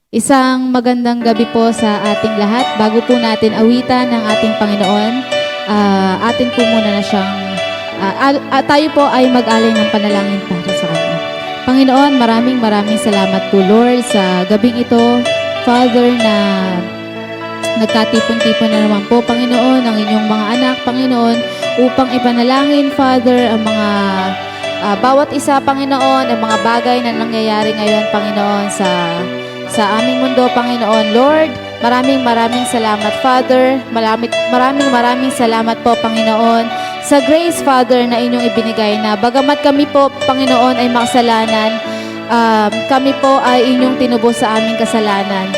Isang magandang gabi po sa ating lahat. Bago po natin awitan ng ating Panginoon, atin po muna na siyang, tayo po ay mag-alay ng panalangin para sa Kanya. Panginoon, maraming salamat po Lord sa gabing ito, Father, na nagkatipon-tipon na naman po, Panginoon, ang inyong mga anak, Panginoon, upang ipanalangin, Father, ang mga bawat isa, Panginoon, ang mga bagay na nangyayari ngayon, Panginoon, sa aming mundo, Panginoon. Lord, maraming salamat, Father. Maraming salamat po, Panginoon, sa grace, Father, na inyong ibinigay na bagamat kami po, Panginoon, ay makasalanan, kami po ay inyong tinubos sa aming kasalanan.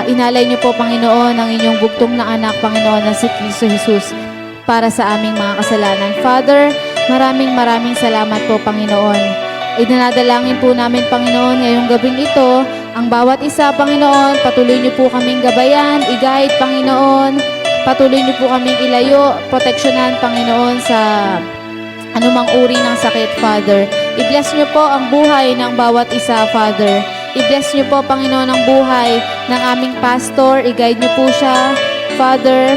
Inalay niyo po, Panginoon, ang inyong bugtong na anak, Panginoon, na si Kristo Jesus para sa aming mga kasalanan. Father, maraming salamat po, Panginoon. Idinadalangin po namin, Panginoon, ngayong gabing ito, ang bawat isa, Panginoon, patuloy niyo po kaming gabayan, i-guide, Panginoon, patuloy niyo po kaming ilayo, proteksyonan, Panginoon, sa anumang uri ng sakit, Father. I-bless niyo po ang buhay ng bawat isa, Father. I-bless niyo po, Panginoon, ang buhay ng aming pastor, i-guide niyo po siya, Father.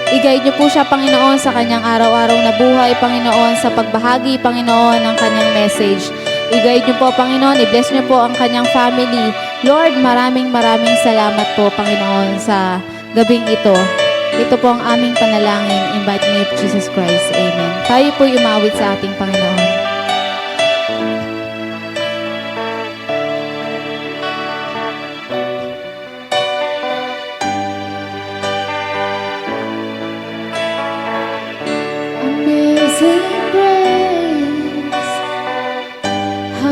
I-guide niyo po siya, Panginoon, sa kanyang araw-araw na buhay, Panginoon, sa pagbahagi, Panginoon, ng kanyang message. I-guide niyo po, Panginoon, i-bless niyo po ang kanyang family. Lord, maraming salamat po, Panginoon, sa gabing ito. Ito po ang aming panalangin. In the name of Jesus Christ. Amen. Tayo po'y umawit sa ating Panginoon.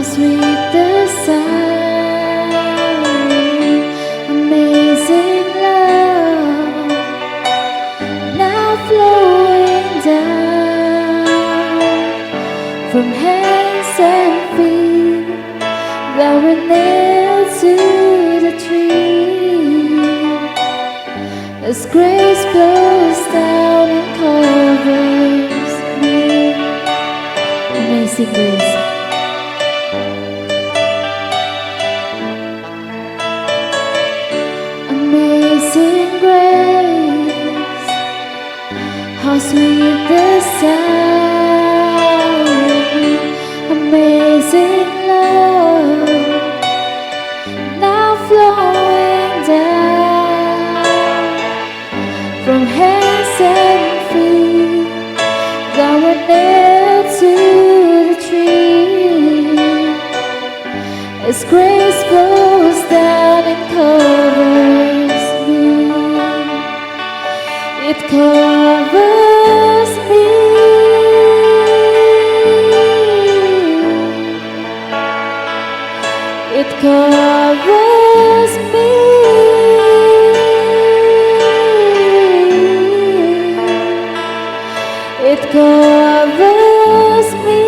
Sweet the sound, amazing love, now flowing down from hands and feet that were nailed to the tree. As grace flows down and covers me. Amazing grace. Amazing grace, how sweet the sound, amazing love, now flowing down from hands and feet that were nailed to the tree. As grace flows down and covers me, it covers me. It covers me. It covers me.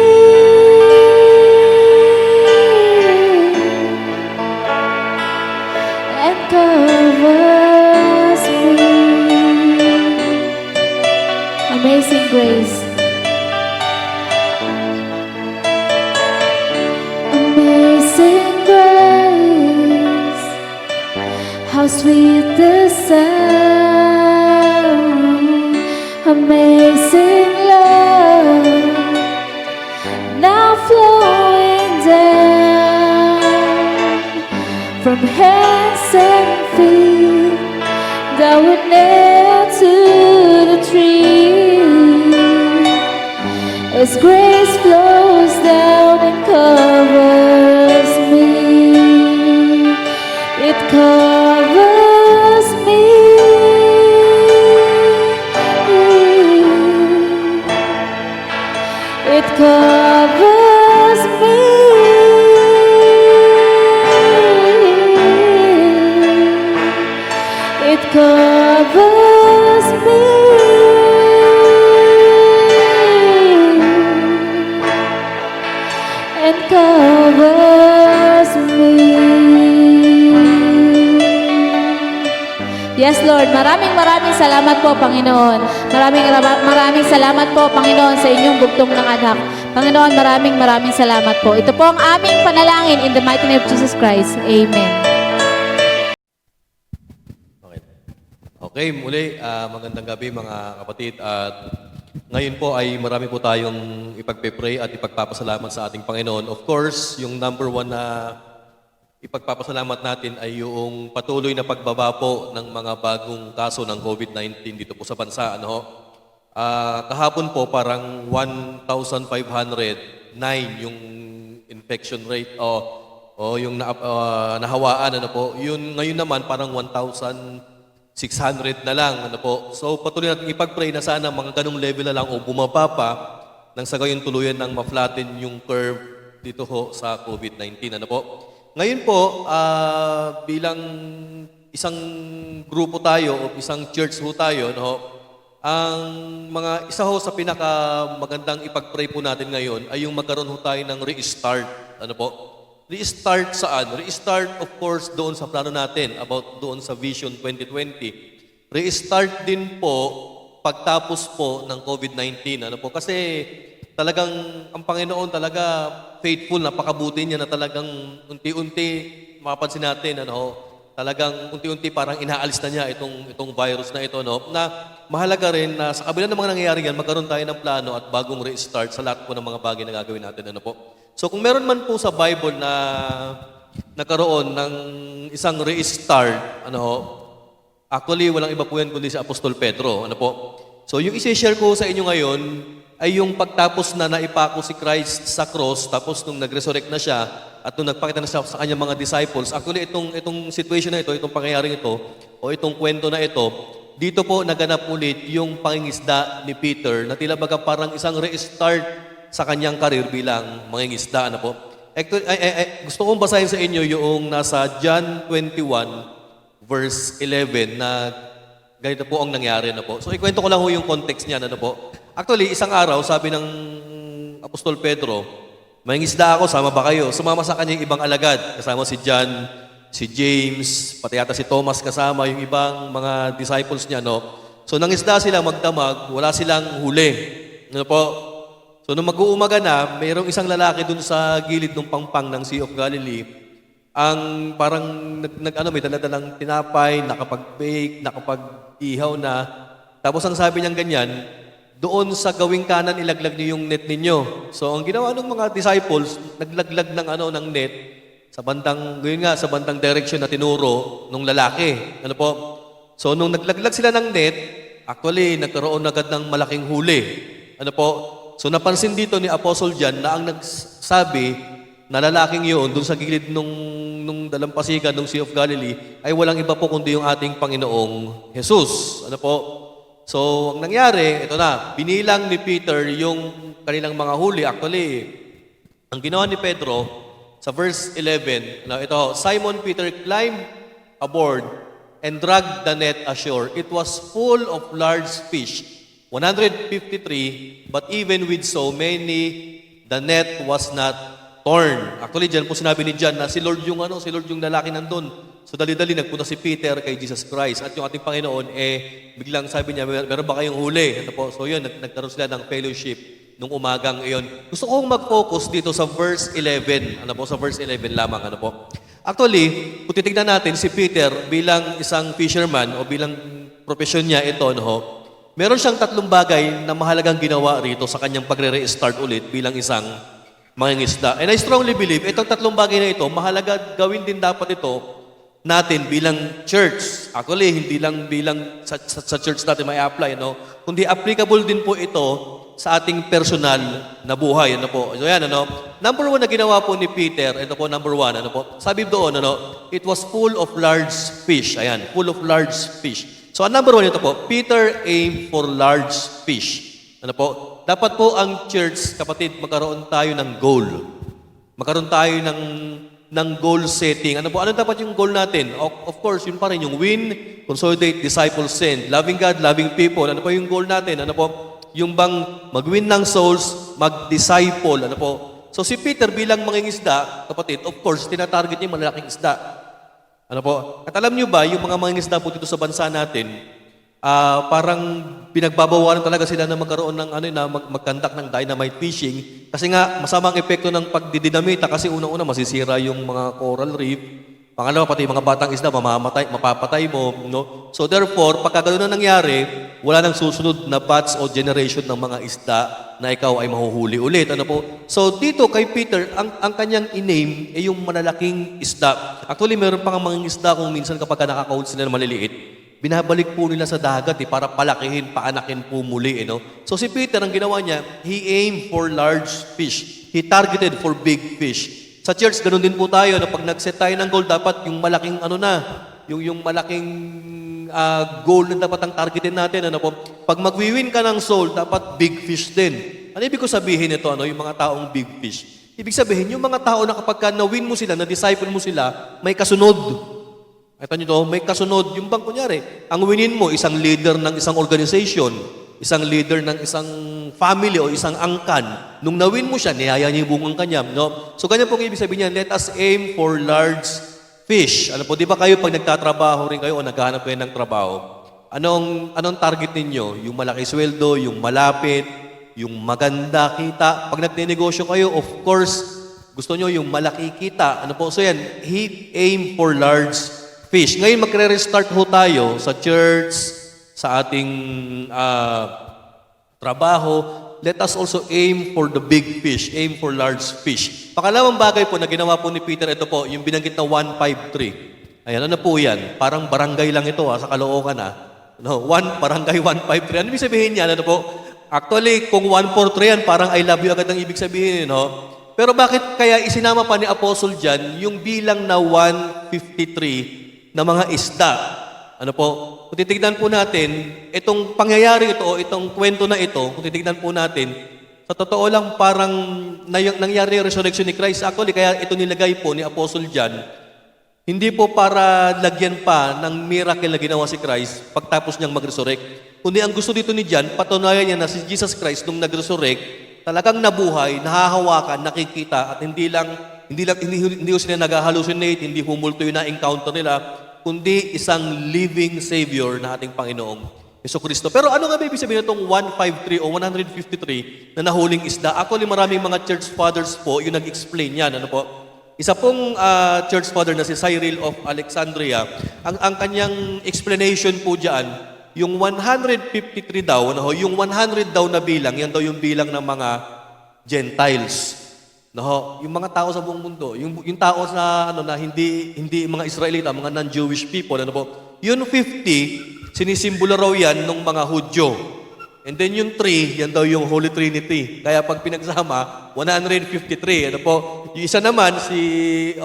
And covers me. Amazing grace. Amazing grace, how sweet the sound, amazing love, now flowing down from hands and feet that were nailed to the tree. As grace flows down and covers me, it covers me. It covers me. It covers me. And covers me. Yes, Lord. Maraming salamat po, Panginoon. Maraming salamat po, Panginoon, sa inyong bugtong ng anak. Panginoon, maraming salamat po. Ito po ang aming panalangin in the mighty name of Jesus Christ. Amen. Okay. Okay, muli, magandang gabi mga kapatid. At ngayon po ay marami po tayong ipagpe-pray at ipagpapasalamat sa ating Panginoon. Of course, yung number one na ipagpapasalamat natin ay yung patuloy na pagbaba po ng mga bagong kaso ng COVID-19 dito po sa bansa. Kahapon po parang 1,509 yung infection rate o yung nahawaan. Yun, ngayon naman parang 1,600 na lang. So patuloy natin ipag-pray na sana mga ganong level na lang o bumaba pa nang sa gayon tuluyan ng ma-flatten yung curve dito ho sa COVID-19. Ngayon po, bilang isang grupo tayo o isang church ho tayo, ang mga isa ho sa pinakamagandang ipag-pray po natin ngayon ay yung magkaroon ho tayo ng restart. Restart saan? Restart of course doon sa plano natin about doon sa Vision 2020. Restart din po pagtapos po ng COVID-19. Kasi talagang ang Panginoon talaga faithful, napakabuti niya na talagang unti-unti mapapansin natin talagang unti-unti parang inaalis na niya itong virus na ito na mahalaga rin na sa kabila ng mga nangyayari yan magkaroon tayo ng plano at bagong restart sa lahat po ng mga bagay na gagawin natin. So kung meron man po sa Bible na nagkaroon ng isang restart, actually walang iba po yan kundi si Apostol Pedro. So yung isi-share ko sa inyo ngayon ay yung pagtapos na naipako si Christ sa cross, tapos nung nag-resurrect na siya at nung nagpakita na siya sa kanyang mga disciples, actually itong situation na ito, itong pangyayaring ito, o itong kwento na ito, dito po naganap ulit yung pangingisda ni Peter na tila baga parang isang restart sa kanyang karir bilang mangingisda. Gusto kong basahin sa inyo yung nasa John 21 verse 11 na ganito po ang nangyari. So ikwento ko lang ho yung context niya. Actually, isang araw, sabi ng Apostol Pedro, mangingisda ako, sama ba kayo? Sumama sa kanya yung ibang alagad. Kasama si John, si James, pati yata si Thomas kasama, yung ibang mga disciples niya. So nangisda sila magdamag, wala silang huli. So nung mag-uumaga na, mayroong isang lalaki dun sa gilid ng pangpang ng Sea of Galilee, ang parang may daladalang tinapay, nakapag-bake, nakapag-ihaw na. Tapos ang sabi niyang ganyan, doon sa gawing kanan ilaglag niyo yung net ninyo. So ang ginawa ng mga disciples, naglaglag ng net sa bandang direction na tinuro ng lalaki. So nung naglaglag sila ng net, actually nagkaroon agad ng malaking huli. So napansin dito ni Apostle John na ang nagsabi na lalaking yun doon sa gilid nung dalampasigan ng Sea of Galilee ay walang iba po kundi yung ating Panginoong Jesus. So ang nangyari, ito na, binilang ni Peter yung kanilang mga huli. Actually, ang ginawa ni Pedro sa verse 11, Simon Peter climbed aboard and dragged the net ashore. It was full of large fish, 153, but even with so many, the net was not torn. Actually, dyan po sinabi ni John na si Lord yung lalaki nandun. So dali-dali nagpunta si Peter kay Jesus Christ at yung ating Panginoon biglang sabi niya, meron ba kayong huli? So yun, nagkaroon sila ng fellowship nung umagang iyon. Gusto kong mag-focus dito sa verse 11. Sa verse 11 lamang. Actually, kung titignan natin si Peter bilang isang fisherman o bilang profesyon niya ito, meron siyang tatlong bagay na mahalagang ginawa rito sa kanyang pagre-restart ulit bilang isang mangingisda. And I strongly believe, itong tatlong bagay na ito, mahalaga gawin din dapat ito natin bilang church. Actually, hindi lang bilang sa church natin may apply, kundi applicable din po ito sa ating personal na buhay. So yan, Number one na ginawa po ni Peter, number one, sabi doon, it was full of large fish. Ayan, full of large fish. So, ang number one ito po, Peter aimed for large fish. Dapat po ang church, kapatid, magkaroon tayo ng goal. Magkaroon tayo ng goal setting. Ano dapat yung goal natin? Of course, yun pa rin yung win, consolidate, disciple, send. Loving God, loving people. Ano po yung goal natin? Yung bang mag-win ng souls, mag-disciple. So si Peter bilang mangingisda, kapatid, of course, tinatarget niya yung malalaking isda. At alam niyo ba, yung mga mangingisda po dito sa bansa natin, parang pinagbabawalan talaga sila na magkaroon ng mag-conduct ng dynamite fishing kasi nga masamang epekto ng pagdidinamita kasi unang-una masisira yung mga coral reef. Pangalawa, pati yung mga batang isda, mapapatay mo. No? So therefore, pagka gano'n na nangyari, wala nang susunod na batch o generation ng mga isda na ikaw ay mahuhuli ulit. Ano po? So dito kay Peter, ang kanyang i-name ay yung malalaking isda. Actually, meron pa nga mga isda kung minsan kapag nakakahuli sila na maliliit, binabalik po nila sa dagat para palakihin, paanakin po muli. No? So si Peter, ang ginawa niya, he aimed for large fish. He targeted for big fish. Sa church, ganun din po tayo. Na pag nag-set tayo ng goal, dapat yung malaking yung malaking goal na dapat ang targetin natin. Ano po? Pag magwi-win ka ng soul, dapat big fish din. Ano ibig ko sabihin ito? Yung mga taong big fish. Ibig sabihin, yung mga tao na kapag na-win mo sila, na-disciple mo sila, may kasunod. Ito nyo to, may kasunod. Yung bang kunyari, ang winin mo, isang leader ng isang organization, isang leader ng isang family o isang angkan. Nung nawin mo siya, niyaya niya yung bungang kanya. No? So, ganyan po ibig sabihin niya, let us aim for large fish. Ano po, di ba kayo pag nagtatrabaho rin kayo o naghahanap kayo ng trabaho, anong target ninyo? Yung malaki sweldo, yung malapit, yung maganda kita. Pag nagnenegosyo kayo, of course, gusto nyo yung malaki kita. Ano po, so yan, aim for large fish. Ngayon, magre-restart ho tayo sa church, sa ating trabaho, let us also aim for the big fish, aim for large fish. Pakalawang bagay po na ginawa po ni Peter, ito po, yung binanggit na 153. Ayan, ano po yan? Parang barangay lang ito sa Caloocan No, barangay 153. Ano ibig sabihin yan? Ano po? Actually, kung 143 yan, parang I love you agad ang ibig sabihin. No? Pero bakit kaya isinama pa ni Apostle dyan yung bilang na 153 na mga isda? Ano po? Kung titignan po natin, itong pangyayari ito, itong kwento na ito, kung titignan po natin, sa totoo lang parang nangyari yung resurrection ni Christ. Actually, kaya ito nilagay po ni Apostle John, hindi po para lagyan pa ng miracle na ginawa si Christ pagtapos niyang mag-resurrect. Kundi ang gusto dito ni John, patunayan niya na si Jesus Christ nung nag-resurrect, talagang nabuhay, nahahawakan, nakikita, at hindi ko sila nag-hallucinate, hindi humulto yung na-encounter nila, kundi isang living Savior na ating Panginoong Jesucristo. Pero ano nga ba ibig sabihin itong 153 o 153 na nahuling isda? Actually, maraming mga church fathers po yung nag-explain yan. Ano po? Isa pong church father na si Cyril of Alexandria, ang kanyang explanation po dyan, yung 153 daw, yung 100 daw na bilang, yan daw yung bilang ng mga Gentiles. No, yung mga tao sa buong mundo, yung tao na na hindi mga Israelita, mga non-Jewish people, ano po? Yung 50, sinisimbolo raw yan ng mga Hudyo. And then yung 3, yan daw yung Holy Trinity. Kaya pag pinagsama, 153. Ano po? Yung isa naman si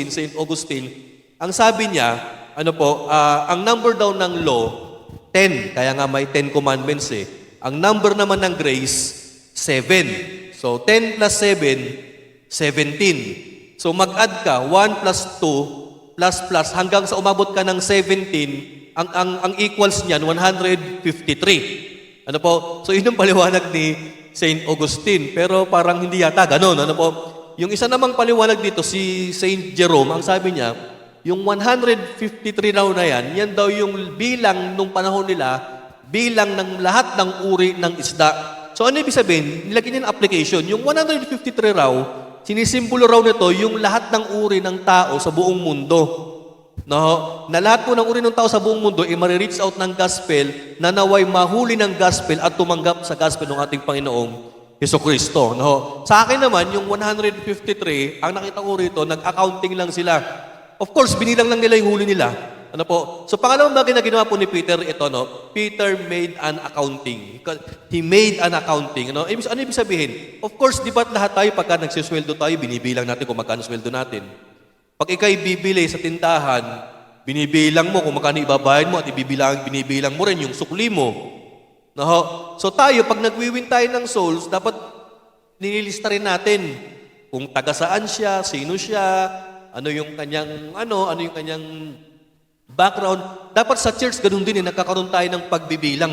Saint Augustine, ang sabi niya, ano po, ang number daw ng law 10, kaya nga may 10 commandments Ang number naman ng grace 7. So, 10 plus 7, 17. So, mag-add ka, 1 plus 2, plus, hanggang sa umabot ka ng 17, ang equals niyan, 153. Ano po? So, yun yung paliwanag ni Saint Augustine. Pero parang hindi yata ganun. Ano po? Yung isa namang paliwanag dito, si Saint Jerome, ang sabi niya, yung 153 raw na yan daw yung bilang nung panahon nila, bilang ng lahat ng uri ng isda. So ano ibig sabihin? Nilagyan niya ng application. Yung 153 raw, sinisimbolo raw nito yung lahat ng uri ng tao sa buong mundo. No? Na lahat po ng uri ng tao sa buong mundo ay marireach out ng gospel na naway mahuli ng gospel at tumanggap sa gospel ng ating Panginoong Jesucristo. No? Sa akin naman, yung 153, ang nakita ko rito, nag-accounting lang sila. Of course, binilang lang nila yung huli nila. Ano po? So pangalawang bagay na ginawa po ni Peter, ito, no? Peter made an accounting. He made an accounting. Ano ibig sabihin? Of course, di ba lahat tayo pagka nagsisweldo tayo, binibilang natin kung magkano sweldo natin. Pag ikay bibili sa tindahan, binibilang mo kung magkano ibabayad mo at binibilang mo rin yung sukli mo. No? So tayo, pag nagwiwin tayo ng souls, dapat nililista rin natin kung taga saan siya, sino siya, ano yung kanyang background. Dapat sa church, ganun din nagkakaroon tayo ng pagbibilang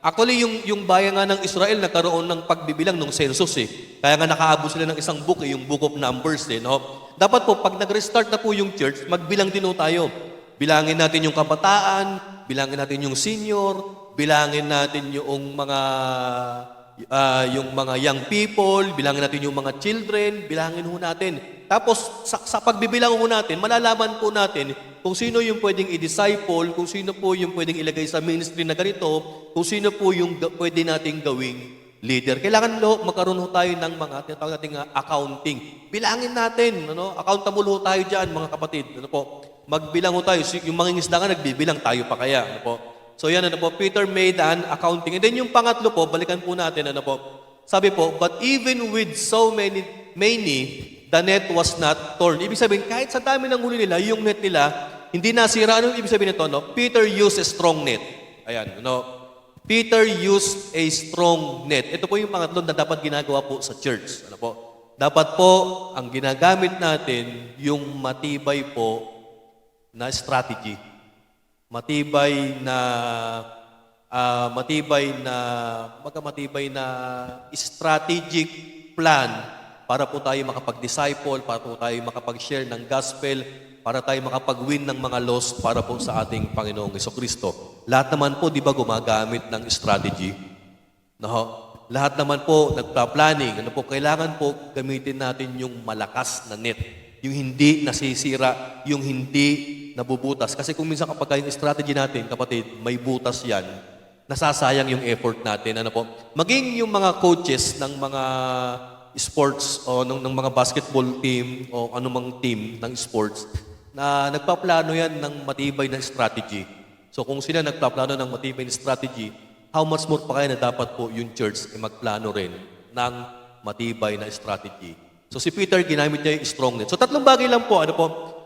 Actually, yung bayan nga ng Israel, nagkaroon ng pagbibilang ng census Kaya nga nakaabot sila ng isang book yung Book of Numbers no? Dapat po, pag nag-restart na po yung church, magbilang din tayo. Bilangin natin yung kabataan, bilangin natin yung senior, bilangin natin yung mga young people, bilangin natin yung mga children, bilangin ho natin. Tapos sa pagbibilang ho natin, malalaman po natin kung sino yung pwedeng i-disciple, kung sino po yung pwedeng ilagay sa ministry na ganito, kung sino po yung pwede nating gawing leader. Kailangan magkaroon ho tayo ng mga tinatawag nating accounting. Bilangin natin, accountable ho tayo diyan, mga kapatid. Magbilang ho tayo. Yung mangingisda nga nagbibilang, tayo pa kaya. So yan, Peter made an accounting. And then yung pangatlo po, balikan po natin, sabi po, but even with so many, the net was not torn. Ibig sabihin, kahit sa dami ng huli nila, yung net nila, hindi nasira. Ano ibig sabihin nito? Peter used a strong net. Ayan, Peter used a strong net. Ito po yung pangatlo na dapat ginagawa po sa church. Dapat po, ang ginagamit natin, yung matibay po na strategy. Matibay na strategic plan para po tayo makapag-disciple, para po tayo makapag-share ng gospel, para tayo makapag-win ng mga lost para po sa ating Panginoong Jesucristo. Lahat naman po, di ba, gumagamit ng strategy? Lahat naman po, nagpa-planning. Kailangan po gamitin natin yung malakas na net. Yung hindi nasisira, yung hindi nabubutas. Kasi kung minsan kapag yung strategy natin, kapatid, may butas yan, nasasayang yung effort natin. Maging yung mga coaches ng mga sports o ng mga basketball team o anumang team ng sports, na nagpaplano yan ng matibay na strategy. So kung sila nagpaplano ng matibay na strategy, how much more pa kaya na dapat po yung church ay magplano rin ng matibay na strategy. So si Peter, ginamit niya yung strong net. So tatlong bagay lang po.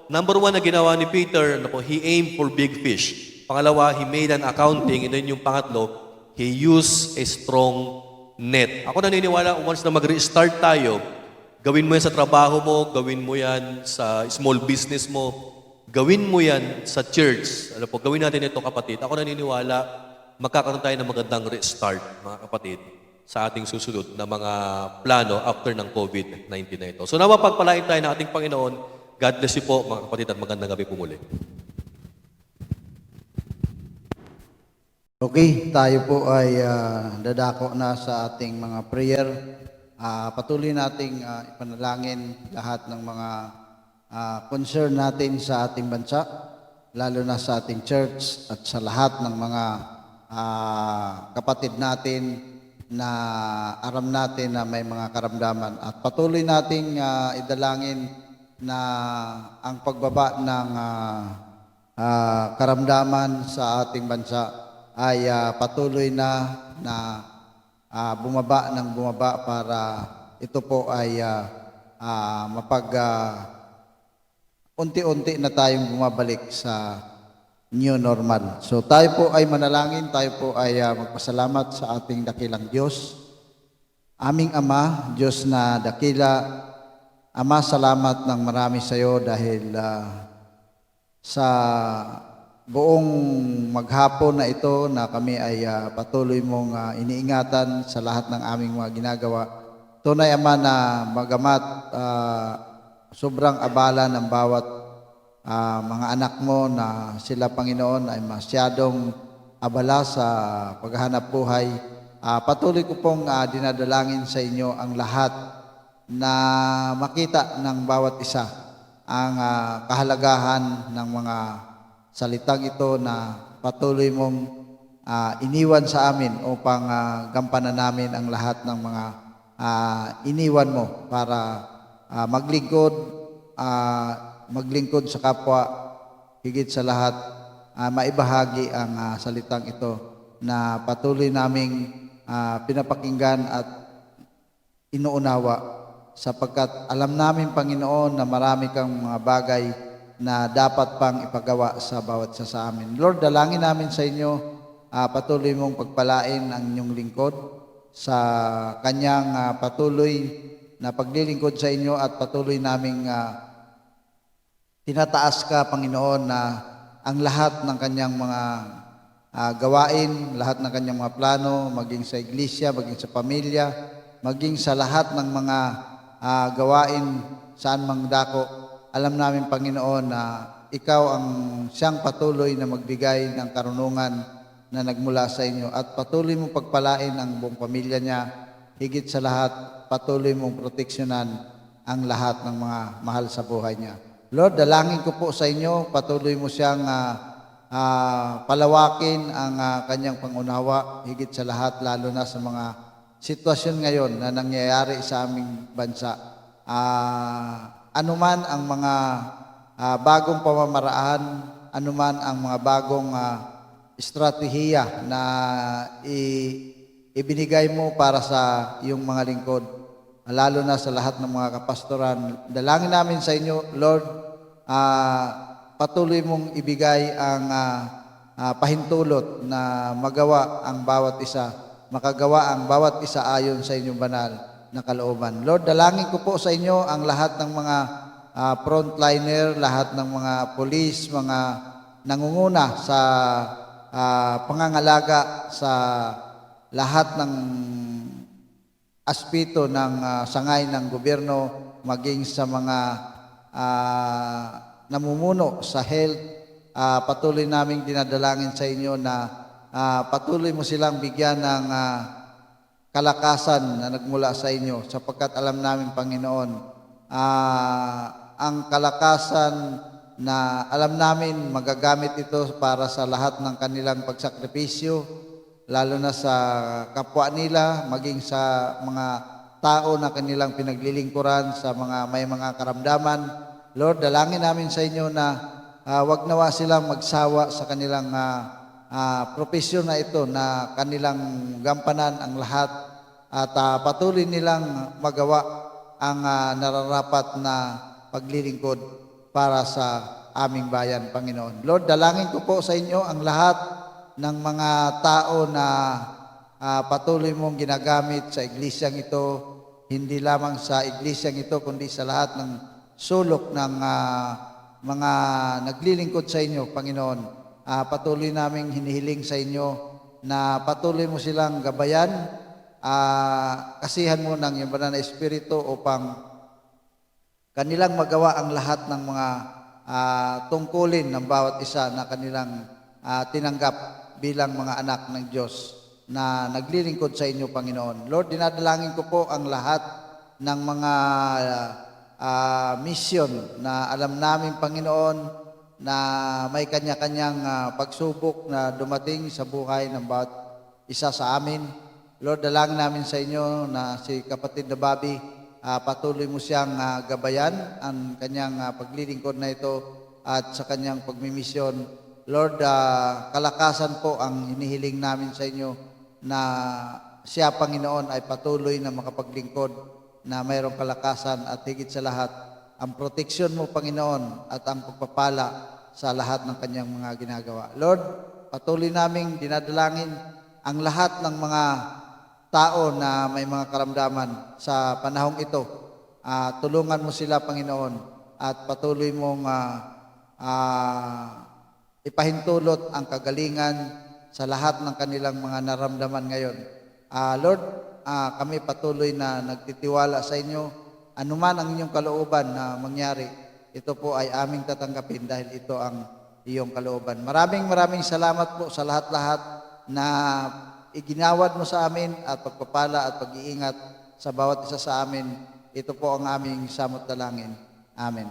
Number one na ginawa ni Peter, he aimed for big fish. Pangalawa, he made an accounting. And then yung pangatlo, he used a strong net. Ako naniniwala, once na mag-restart tayo, gawin mo yan sa trabaho mo, gawin mo yan sa small business mo, gawin mo yan sa church. Gawin natin ito, kapatid. Ako naniniwala, magkakaroon tayo ng magandang restart, mga kapatid, sa ating susunod na mga plano after ng COVID-19 na ito. So nawapagpalain tayo ng ating Panginoon. God bless you po, mga kapatid, at magandang gabi po muli. Okay, tayo po ay dadako na sa ating mga prayer. Patuloy nating ipanalangin lahat ng mga concern natin sa ating bansa, lalo na sa ating church at sa lahat ng mga kapatid natin na aram natin na may mga karamdaman. At patuloy nating idalangin na ang pagbaba ng karamdaman sa ating bansa ay patuloy na bumaba ng bumaba para ito po ay unti-unti na tayong bumabalik sa new normal. So tayo po ay manalangin, tayo po ay magpasalamat sa ating dakilang Diyos. Aming Ama, Diyos na dakila, Ama, salamat ng marami sa iyo dahil sa buong maghapon na ito na kami ay patuloy mong iniingatan sa lahat ng aming mga ginagawa. Tunay, Ama, na magamat sobrang abala ng bawat mga anak mo na sila, Panginoon, ay masyadong abala sa paghahanap buhay. Patuloy ko pong dinadalangin sa inyo ang lahat na makita ng bawat isa ang kahalagahan ng mga salitang ito na patuloy mong iniwan sa amin upang gampanan namin ang lahat ng mga iniwan mo para maglingkod sa kapwa, higit sa lahat, maibahagi ang salitang ito na patuloy naming pinapakinggan at inuunawa, sapagkat alam namin, Panginoon, na marami kang mga bagay na dapat pang ipagawa sa bawat isa sa amin. Lord, dalangin namin sa inyo, patuloy mong pagpalain ang inyong lingkod sa kanyang patuloy na paglilingkod sa inyo, at patuloy naming tinataas ka, Panginoon, na ang lahat ng kanyang mga gawain, lahat ng kanyang mga plano, maging sa iglesia, maging sa pamilya, maging sa lahat ng mga gawain saan mang dako. Alam namin, Panginoon, na ikaw ang siyang patuloy na magbigay ng karunungan na nagmula sa inyo at patuloy mong pagpalain ang buong pamilya niya. Higit sa lahat, patuloy mong proteksyonan ang lahat ng mga mahal sa buhay niya. Lord, dalangin ko po sa inyo, patuloy mo siyang palawakin ang kanyang pangunawa, higit sa lahat, lalo na sa mga sitwasyon ngayon na nangyayari sa aming bansa. Anuman ang mga bagong pamamaraan, anuman ang mga bagong estratehiya na ibinigay mo para sa iyong mga lingkod, lalo na sa lahat ng mga kapastoran. Dalangin namin sa inyo, Lord, patuloy mong ibigay ang pahintulot na magawa ang bawat isa, makagawa ang bawat isa ayon sa inyong banal na kalooban. Lord, dalangin ko po sa inyo ang lahat ng mga frontliner, lahat ng mga pulis, mga nangunguna sa pangangalaga sa lahat ng aspeto ng sangay ng gobyerno, maging sa mga namumuno sa health. Patuloy naming dinadalangin sa inyo na patuloy mo silang bigyan ng kalakasan na nagmula sa inyo, sapagkat alam namin, Panginoon, ang kalakasan na alam namin magagamit ito para sa lahat ng kanilang pagsakripisyo, lalo na sa kapwa nila, maging sa mga tao na kanilang pinaglilingkuran, sa mga may mga karamdaman. Lord, dalangin namin sa inyo na wag nawa silang magsawa sa kanilang propesyon na ito, na kanilang gampanan ang lahat at patuloy nilang magawa ang nararapat na paglilingkod para sa aming bayan, Panginoon. Lord, dalangin ko po sa inyo ang lahat ng mga tao na patuloy mong ginagamit sa iglesyang ito, hindi lamang sa iglesyang ito, kundi sa lahat ng sulok ng mga naglilingkod sa inyo, Panginoon. Patuloy naming hinihiling sa inyo na patuloy mo silang gabayan, kasihan mo ng iyong banal na Espiritu upang kanilang magawa ang lahat ng mga tungkulin ng bawat isa na kanilang tinanggap bilang mga anak ng Diyos na naglilingkod sa inyo, Panginoon. Lord, dinadalangin ko po ang lahat ng mga mission na alam namin, Panginoon, na may kanya-kanyang pagsubok na dumating sa buhay ng bawat isa sa amin. Lord, dalangin namin sa inyo na si kapatid na Bobby, patuloy mo siyang gabayan ang kanyang paglilingkod na ito at sa kanyang pagmimisyon. Lord, kalakasan po ang hinihiling namin sa inyo, na siya, Panginoon, ay patuloy na makapaglingkod, na mayroong kalakasan, at higit sa lahat, ang proteksyon mo, Panginoon, at ang pagpapala sa lahat ng kanyang mga ginagawa. Lord, patuloy naming dinadalangin ang lahat ng mga tao na may mga karamdaman sa panahong ito. Tulungan mo sila, Panginoon, at patuloy mong ipahintulot ang kagalingan sa lahat ng kanilang mga naramdaman ngayon. Lord, kami patuloy na nagtitiwala sa inyo. Anuman ang inyong kalooban na mangyari, ito po ay aming tatanggapin dahil ito ang iyong kalooban. Maraming salamat po sa lahat-lahat na iginawad mo sa amin, at pagpapala at pag-iingat sa bawat isa sa amin. Ito po ang aming samot dalangin. Amen.